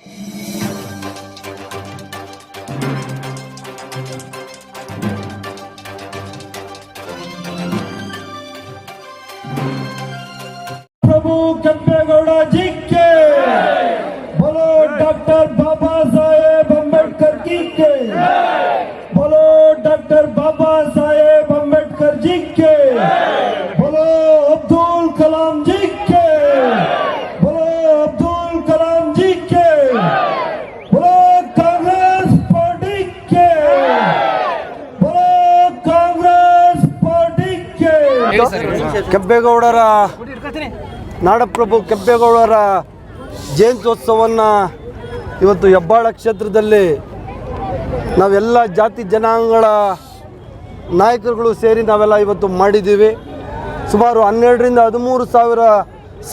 प्रभु ಕೆಂಪೇಗೌಡ जी के बोलो डॉक्टर बाबा साहेब अम्बेडकर जी के बोलो डॉक्टर बाबा साहेब अम्बेडकर जी के बोलो अब्दुल कलाम जी के बोलो अब्दुल कलाम जी के बोलो कांग्रेस पार्टी के बोलो कांग्रेस पार्टी के ಕೆಂಪೇಗೌಡರ ನಾಡಪ್ರಭು ಕೆಂಪೇಗೌಡರ ಜಯಂತ್ಯೋತ್ಸವವನ್ನು ಇವತ್ತು ಹೆಬ್ಬಾಳ ಕ್ಷೇತ್ರದಲ್ಲಿ ನಾವೆಲ್ಲ ಜಾತಿ ಜನಾಂಗಗಳ ನಾಯಕರುಗಳು ಸೇರಿ ನಾವೆಲ್ಲ ಇವತ್ತು ಮಾಡಿದ್ದೀವಿ. ಸುಮಾರು 12ರಿಂದ 13 ಸಾವಿರ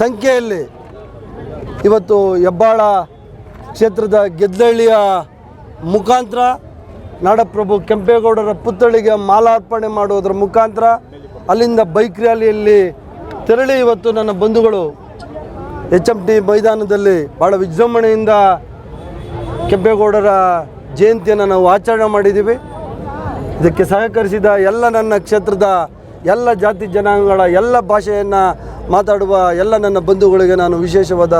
ಸಂಖ್ಯೆಯಲ್ಲಿ ಇವತ್ತು ಹೆಬ್ಬಾಳ ಕ್ಷೇತ್ರದ ಗೆದ್ದಹಳ್ಳಿಯ ಮುಖಾಂತರ ನಾಡಪ್ರಭು ಕೆಂಪೇಗೌಡರ ಪುತ್ಥಳಿಗೆ ಮಾಲಾರ್ಪಣೆ ಮಾಡುವುದರ ಮುಖಾಂತರ ಅಲ್ಲಿಂದ ಬೈಕ್ ರ್ಯಾಲಿಯಲ್ಲಿ ತೆರಳಿ ಇವತ್ತು ನನ್ನ ಬಂಧುಗಳು HMT ಮೈದಾನದಲ್ಲಿ ಭಾಳ ವಿಜೃಂಭಣೆಯಿಂದ ಕೆಂಪೇಗೌಡರ ಜಯಂತಿಯನ್ನು ನಾವು ಆಚರಣೆ ಮಾಡಿದ್ದೀವಿ. ಇದಕ್ಕೆ ಸಹಕರಿಸಿದ ಎಲ್ಲ ನನ್ನ ಕ್ಷೇತ್ರದ ಎಲ್ಲ ಜಾತಿ ಜನಾಂಗಗಳ ಎಲ್ಲ ಭಾಷೆಯನ್ನು ಮಾತಾಡುವ ಎಲ್ಲ ನನ್ನ ಬಂಧುಗಳಿಗೆ ನಾನು ವಿಶೇಷವಾದ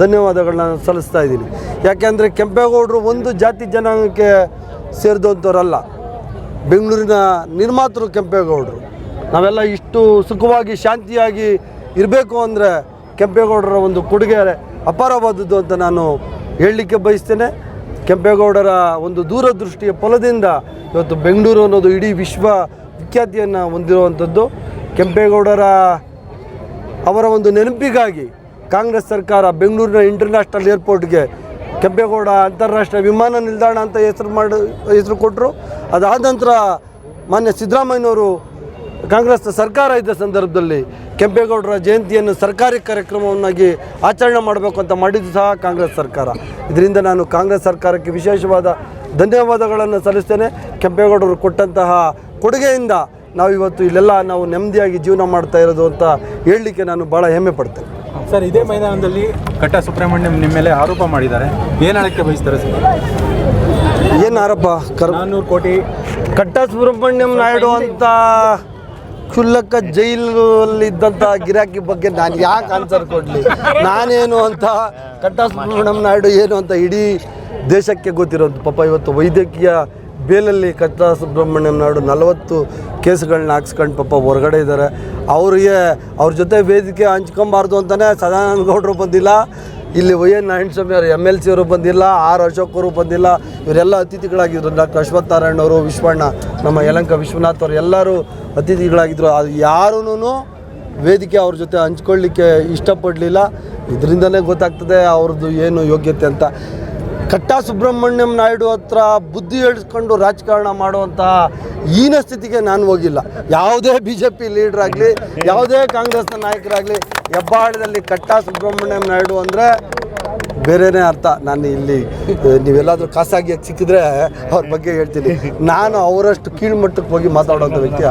ಧನ್ಯವಾದಗಳನ್ನ ಸಲ್ಲಿಸ್ತಾ ಇದ್ದೀನಿ. ಯಾಕೆಂದರೆ ಕೆಂಪೇಗೌಡರು ಒಂದು ಜಾತಿ ಜನಾಂಗಕ್ಕೆ ಸೇರಿದಂಥವರಲ್ಲ, ಬೆಂಗಳೂರಿನ ನಿರ್ಮಾತೃ ಕೆಂಪೇಗೌಡರು. ನಾವೆಲ್ಲ ಇಷ್ಟು ಸುಖವಾಗಿ ಶಾಂತಿಯಾಗಿ ಇರಬೇಕು ಅಂದರೆ ಕೆಂಪೇಗೌಡರ ಒಂದು ಕೊಡುಗೆ ಅಪಾರವಾದದ್ದು ಅಂತ ನಾನು ಹೇಳಲಿಕ್ಕೆ ಬಯಸ್ತೇನೆ. ಕೆಂಪೇಗೌಡರ ಒಂದು ದೂರದೃಷ್ಟಿಯ ಫಲದಿಂದ ಇವತ್ತು ಬೆಂಗಳೂರು ಅನ್ನೋದು ಇಡೀ ವಿಶ್ವ ವಿಖ್ಯಾತಿಯನ್ನು ಹೊಂದಿರುವಂಥದ್ದು. ಕೆಂಪೇಗೌಡರ ಅವರ ಒಂದು ನೆನಪಿಗಾಗಿ ಕಾಂಗ್ರೆಸ್ ಸರ್ಕಾರ ಬೆಂಗಳೂರಿನ ಇಂಟರ್ನ್ಯಾಷನಲ್ ಏರ್ಪೋರ್ಟ್ಗೆ ಕೆಂಪೇಗೌಡ ಅಂತಾರಾಷ್ಟ್ರೀಯ ವಿಮಾನ ನಿಲ್ದಾಣ ಅಂತ ಹೆಸರು ಕೊಟ್ಟರು. ಅದಾದ ನಂತರ ಮಾನ್ಯ ಸಿದ್ದರಾಮಯ್ಯನವರು ಕಾಂಗ್ರೆಸ್ ಸರ್ಕಾರ ಇದ್ದ ಸಂದರ್ಭದಲ್ಲಿ ಕೆಂಪೇಗೌಡರ ಜಯಂತಿಯನ್ನು ಸರ್ಕಾರಿ ಕಾರ್ಯಕ್ರಮವನ್ನಾಗಿ ಆಚರಣೆ ಮಾಡಬೇಕು ಅಂತ ಮಾಡಿದ್ದು ಸಹ ಕಾಂಗ್ರೆಸ್ ಸರ್ಕಾರ. ಇದರಿಂದ ನಾನು ಕಾಂಗ್ರೆಸ್ ಸರ್ಕಾರಕ್ಕೆ ವಿಶೇಷವಾದ ಧನ್ಯವಾದಗಳನ್ನು ಸಲ್ಲಿಸ್ತೇನೆ. ಕೆಂಪೇಗೌಡರು ಕೊಟ್ಟಂತಹ ಕೊಡುಗೆಯಿಂದ ನಾವು ಇವತ್ತು ಇಲ್ಲೆಲ್ಲ ನಾವು ನೆಮ್ಮದಿಯಾಗಿ ಜೀವನ ಮಾಡ್ತಾ ಇರೋದು ಅಂತ ಹೇಳಲಿಕ್ಕೆ ನಾನು ಭಾಳ ಹೆಮ್ಮೆ ಪಡ್ತೇನೆ. ಸರ್, ಇದೇ ಮೈದಾನದಲ್ಲಿ ಕಟ್ಟಾ ಸುಬ್ರಹ್ಮಣ್ಯಂ ನಿಮ್ಮ ಮೇಲೆ ಆರೋಪ ಮಾಡಿದ್ದಾರೆ, ಏನು ಹೇಳಕ್ಕೆ ಬಯಸ್ತಾರೆ ಸರ್? ಏನು ಆರೋಪ? 400 ಕೋಟಿ ಕಟ್ಟಾ ಸುಬ್ರಹ್ಮಣ್ಯಂ ನಾಯ್ಡು ಅಂತ ಕ್ಷುಲ್ಲಕ ಜೈಲಲ್ಲಿದ್ದಂಥ ಗಿರಾಕಿ ಬಗ್ಗೆ ನಾನು ಯಾಕೆ ಆನ್ಸರ್ ಕೊಡಲಿ? ನಾನೇನು ಅಂತ, ಕಟ್ಟಾ ಸುಬ್ರಹ್ಮಣ್ಯಂ ನಾಯ್ಡು ಏನು ಅಂತ ಇಡೀ ದೇಶಕ್ಕೆ ಗೊತ್ತಿರೋದು. ಪಾಪ ಇವತ್ತು ವೈದ್ಯಕೀಯ ಬೇಲಲ್ಲಿ ಕಟ್ಟಾ ಸುಬ್ರಹ್ಮಣ್ಯಂ ನಾಯ್ಡು 40 ಕೇಸ್ಗಳನ್ನ ಹಾಕ್ಸ್ಕೊಂಡು ಪಾಪ ಹೊರಗಡೆ ಇದ್ದಾರೆ. ಅವ್ರ ಜೊತೆ ವೇದಿಕೆ ಹಂಚ್ಕೊಬಾರ್ದು ಅಂತಲೇ ಸದಾನಂದ ಗೌಡರು ಬಂದಿಲ್ಲ, ಇಲ್ಲಿ YN ನಾರಾಯಣಸ್ವಾಮಿ ಅವರು MLC ಅವರು ಬಂದಿಲ್ಲ, R ಅಶೋಕ್ ಅವರು ಬಂದಿಲ್ಲ. ಇವರೆಲ್ಲ ಅತಿಥಿಗಳಾಗಿದ್ದರು. ಡಾಕ್ಟರ್ ಅಶ್ವಥ್ ನಾರಾಯಣ ಅವರು, ವಿಶ್ವಣ್ಣ, ನಮ್ಮ ಯಲಂಕ ವಿಶ್ವನಾಥ್ ಅವರು ಎಲ್ಲರೂ ಅತಿಥಿಗಳಾಗಿದ್ದರು. ಅದು ಯಾರೂ ವೇದಿಕೆ ಅವ್ರ ಜೊತೆ ಹಂಚ್ಕೊಳ್ಳಿಕ್ಕೆ ಇಷ್ಟಪಡಲಿಲ್ಲ. ಇದರಿಂದಲೇ ಗೊತ್ತಾಗ್ತದೆ ಅವ್ರದ್ದು ಏನು ಯೋಗ್ಯತೆ ಅಂತ. ಕಟ್ಟಾ ಸುಬ್ರಹ್ಮಣ್ಯಂ ನಾಯ್ಡು ಹತ್ರ ಬುದ್ಧಿ ಹೇಳಿಸ್ಕೊಂಡು ರಾಜಕಾರಣ ಮಾಡುವಂಥ ಹೀನ ಸ್ಥಿತಿಗೆ ನಾನು ಹೋಗಿಲ್ಲ. ಯಾವುದೇ BJP ಲೀಡ್ರಾಗಲಿ, ಯಾವುದೇ ಕಾಂಗ್ರೆಸ್ನ ನಾಯಕರಾಗಲಿ, ಹೆಬ್ಬಾಳದಲ್ಲಿ ಕಟ್ಟಾ ಸುಬ್ರಹ್ಮಣ್ಯಂ ನಾಯ್ಡು ಅಂದರೆ ಬೇರೆಯೇ ಅರ್ಥ. ನಾನು ಇಲ್ಲಿ ನೀವೆಲ್ಲಾದರೂ ಖಾಸಗಿಯಾಗಿ ಸಿಕ್ಕಿದ್ರೆ ಅವ್ರ ಬಗ್ಗೆ ಹೇಳ್ತೀನಿ. ನಾನು ಅವರಷ್ಟು ಕೀಳ್ಮಟ್ಟಕ್ಕೆ ಹೋಗಿ ಮಾತಾಡೋಂಥ ವ್ಯಕ್ತಿ